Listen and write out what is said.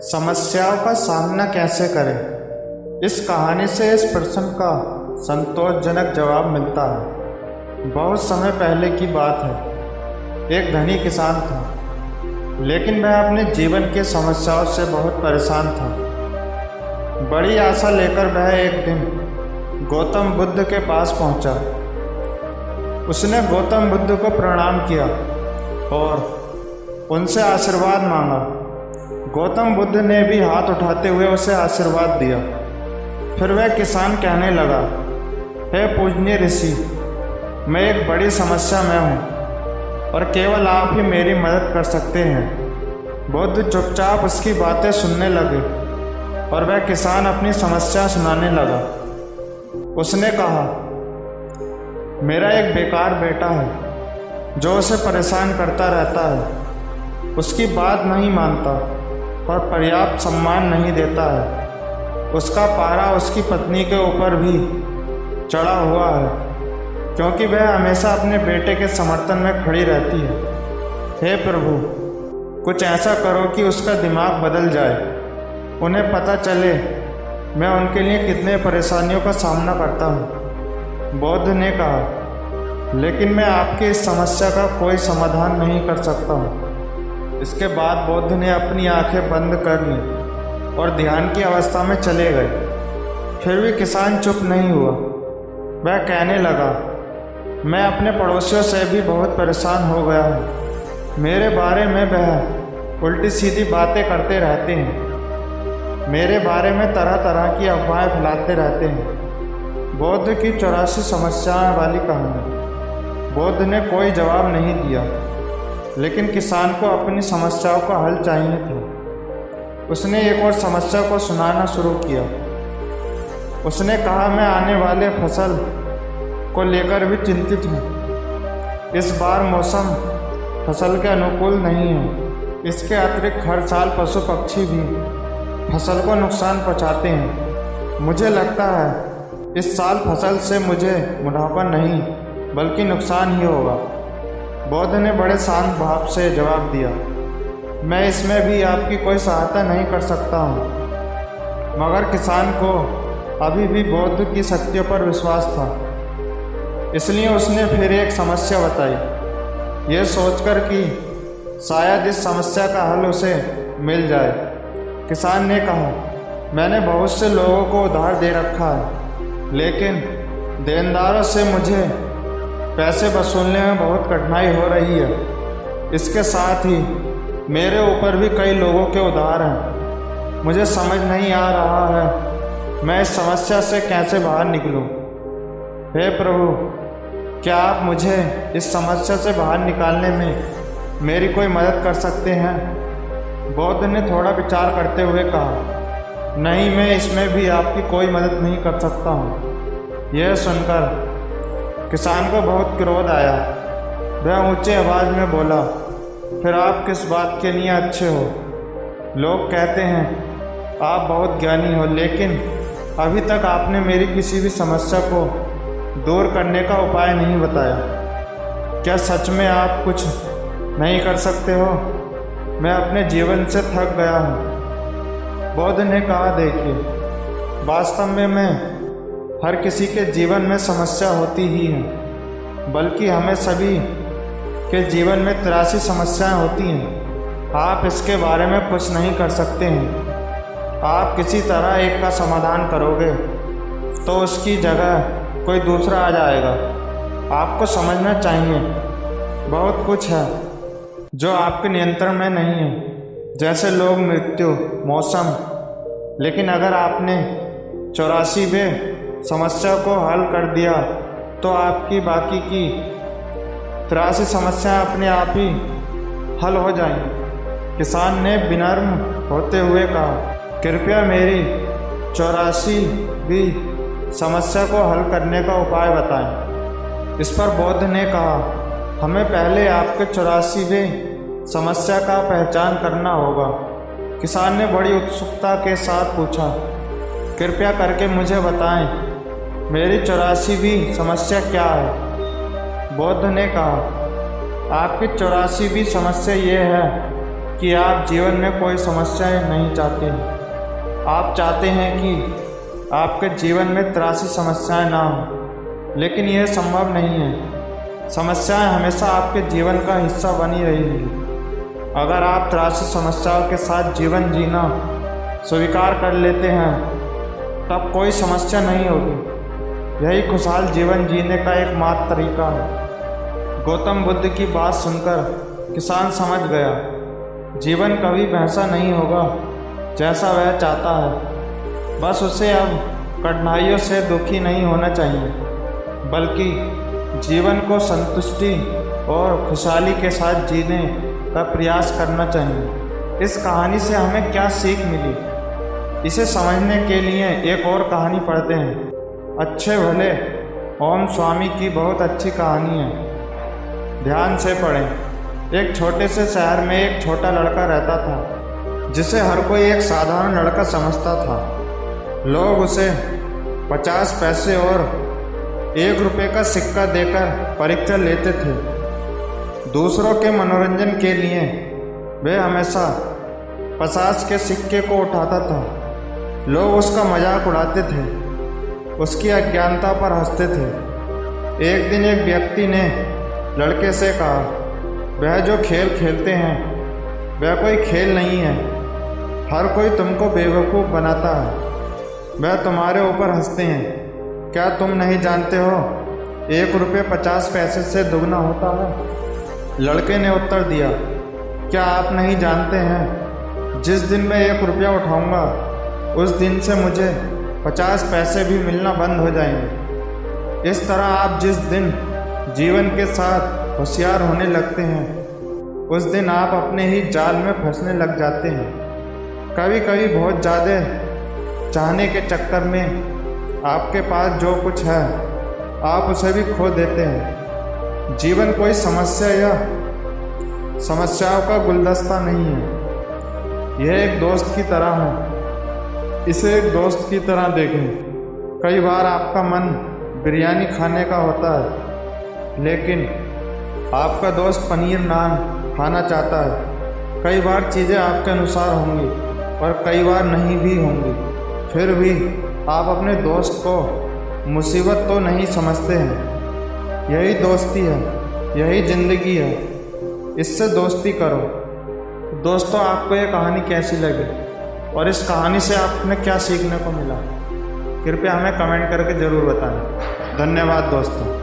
समस्याओं का सामना कैसे करें? इस कहानी से इस प्रश्न का संतोषजनक जवाब मिलता है। बहुत समय पहले की बात है। एक धनी किसान था, लेकिन वह अपने जीवन की समस्याओं से बहुत परेशान था। बड़ी आशा लेकर वह एक दिन गौतम बुद्ध के पास पहुंचा। उसने गौतम बुद्ध को प्रणाम किया और उनसे आशीर्वाद मांगा। गौतम बुद्ध ने भी हाथ उठाते हुए उसे आशीर्वाद दिया। फिर वह किसान कहने लगा, हे पूजनीय ऋषि, मैं एक बड़ी समस्या में हूँ और केवल आप ही मेरी मदद कर सकते हैं। बुद्ध चुपचाप उसकी बातें सुनने लगे और वह किसान अपनी समस्या सुनाने लगा। उसने कहा, मेरा एक बेकार बेटा है जो उसे परेशान करता रहता है। उसकी बात नहीं मानता और पर्याप्त सम्मान नहीं देता है। उसका पारा उसकी पत्नी के ऊपर भी चढ़ा हुआ है, क्योंकि वह हमेशा अपने बेटे के समर्थन में खड़ी रहती है। हे प्रभु, कुछ ऐसा करो कि उसका दिमाग बदल जाए। उन्हें पता चले मैं उनके लिए कितने परेशानियों का सामना करता हूँ। बुद्ध ने कहा, लेकिन मैं आपकी इस समस्या का कोई समाधान नहीं कर सकता हूँ। इसके बाद बुद्ध ने अपनी आंखें बंद कर लीं और ध्यान की अवस्था में चले गए। फिर भी किसान चुप नहीं हुआ। वह कहने लगा, मैं अपने पड़ोसियों से भी बहुत परेशान हो गया हूँ। मेरे बारे में वह उल्टी सीधी बातें करते रहते हैं। मेरे बारे में तरह तरह की अफवाहें फैलाते रहते हैं। बुद्ध की 84 समस्याएं वाली कहानी। बुद्ध ने कोई जवाब नहीं दिया, लेकिन किसान को अपनी समस्याओं का हल चाहिए था। उसने एक और समस्या को सुनाना शुरू किया। उसने कहा, मैं आने वाले फसल को लेकर भी चिंतित हूँ। इस बार मौसम फसल के अनुकूल नहीं है। इसके अतिरिक्त हर साल पशु पक्षी भी फसल को नुकसान पहुँचाते हैं। मुझे लगता है इस साल फसल से मुझे मुनाफा नहीं बल्कि नुकसान ही होगा। बुद्ध ने बड़े शांत भाव से जवाब दिया, मैं इसमें भी आपकी कोई सहायता नहीं कर सकता हूँ। मगर किसान को अभी भी बुद्ध की शक्तियों पर विश्वास था, इसलिए उसने फिर एक समस्या बताई, यह सोचकर कि शायद इस समस्या का हल उसे मिल जाए। किसान ने कहा, मैंने बहुत से लोगों को उधार दे रखा है, लेकिन देनदारों से मुझे पैसे वसूलने में बहुत कठिनाई हो रही है। इसके साथ ही मेरे ऊपर भी कई लोगों के उधार हैं। मुझे समझ नहीं आ रहा है मैं इस समस्या से कैसे बाहर निकलूं। हे प्रभु, क्या आप मुझे इस समस्या से बाहर निकालने में मेरी कोई मदद कर सकते हैं? बुद्ध ने थोड़ा विचार करते हुए कहा, नहीं, मैं इसमें भी आपकी कोई मदद नहीं कर सकता हूँ। यह सुनकर किसान को बहुत क्रोध आया। वह ऊंचे आवाज़ में बोला, फिर आप किस बात के लिए अच्छे हो? लोग कहते हैं आप बहुत ज्ञानी हो, लेकिन अभी तक आपने मेरी किसी भी समस्या को दूर करने का उपाय नहीं बताया। क्या सच में आप कुछ नहीं कर सकते हो? मैं अपने जीवन से थक गया हूँ। बुद्ध ने कहा, देखिए, वास्तव में मैं हर किसी के जीवन में समस्या होती ही है, बल्कि हमें सभी के जीवन में 83 समस्याएं होती हैं। आप इसके बारे में कुछ नहीं कर सकते हैं। आप किसी तरह एक का समाधान करोगे तो उसकी जगह कोई दूसरा आ जाएगा। आपको समझना चाहिए, बहुत कुछ है जो आपके नियंत्रण में नहीं है, जैसे लोग, मृत्यु, मौसम। लेकिन अगर आपने 84वें समस्या को हल कर दिया तो आपकी बाकी की 83 समस्याएं अपने आप ही हल हो जाएंगी। किसान ने विनम्र होते हुए कहा, कृपया मेरी 84वीं समस्या को हल करने का उपाय बताएं। इस पर बुद्ध ने कहा, हमें पहले आपके 84वें समस्या का पहचान करना होगा। किसान ने बड़ी उत्सुकता के साथ पूछा, कृपया करके मुझे बताएं, मेरी 84वीं समस्या क्या है? बुद्ध ने कहा, आपकी 84वीं समस्या ये है कि आप जीवन में कोई समस्याएं नहीं चाहते हैं। आप चाहते हैं कि आपके जीवन में 83 समस्याएं ना हो, लेकिन यह संभव नहीं है। समस्याएं हमेशा आपके जीवन का हिस्सा बनी रहेंगी। अगर आप 83 समस्याओं के साथ जीवन जीना स्वीकार कर लेते हैं, तब कोई समस्या नहीं होगी। यही खुशहाल जीवन जीने का एकमात्र तरीका है। गौतम बुद्ध की बात सुनकर किसान समझ गया, जीवन कभी वैसा नहीं होगा जैसा वह चाहता है। बस उसे अब कठिनाइयों से दुखी नहीं होना चाहिए, बल्कि जीवन को संतुष्टि और खुशहाली के साथ जीने का प्रयास करना चाहिए। इस कहानी से हमें क्या सीख मिली, इसे समझने के लिए एक और कहानी पढ़ते हैं। अच्छे भले ओम स्वामी की बहुत अच्छी कहानी है, ध्यान से पढ़ें। एक छोटे से शहर में एक छोटा लड़का रहता था, जिसे हर कोई एक साधारण लड़का समझता था। लोग उसे 50 पैसे और 1 रुपये का सिक्का देकर परीक्षा लेते थे। दूसरों के मनोरंजन के लिए वह हमेशा 50 के सिक्के को उठाता था। लोग उसका मजाक उड़ाते थे, उसकी अज्ञानता पर हंसते थे। एक दिन एक व्यक्ति ने लड़के से कहा, वह जो खेल खेलते हैं वह कोई खेल नहीं है। हर कोई तुमको बेवकूफ़ बनाता है, वह तुम्हारे ऊपर हंसते हैं। क्या तुम नहीं जानते हो 1 रुपये 50 पैसे से दुगना होता है? लड़के ने उत्तर दिया, क्या आप नहीं जानते हैं, जिस दिन मैं 1 रुपया उठाऊंगा उस दिन से मुझे 50 पैसे भी मिलना बंद हो जाएंगे। इस तरह आप जिस दिन जीवन के साथ होशियार होने लगते हैं, उस दिन आप अपने ही जाल में फंसने लग जाते हैं। कभी कभी बहुत ज़्यादा चाहने के चक्कर में आपके पास जो कुछ है आप उसे भी खो देते हैं। जीवन कोई समस्या या समस्याओं का गुलदस्ता नहीं है, यह एक दोस्त की तरह है। इसे एक दोस्त की तरह देखें। कई बार आपका मन बिरयानी खाने का होता है, लेकिन आपका दोस्त पनीर नान खाना चाहता है। कई बार चीज़ें आपके अनुसार होंगी और कई बार नहीं भी होंगी, फिर भी आप अपने दोस्त को मुसीबत तो नहीं समझते हैं। यही दोस्ती है, यही ज़िंदगी है, इससे दोस्ती करो। दोस्तों, आपको ये कहानी कैसी लगी और इस कहानी से आपने क्या सीखने को मिला, कृपया हमें कमेंट करके ज़रूर बताएं। धन्यवाद दोस्तों।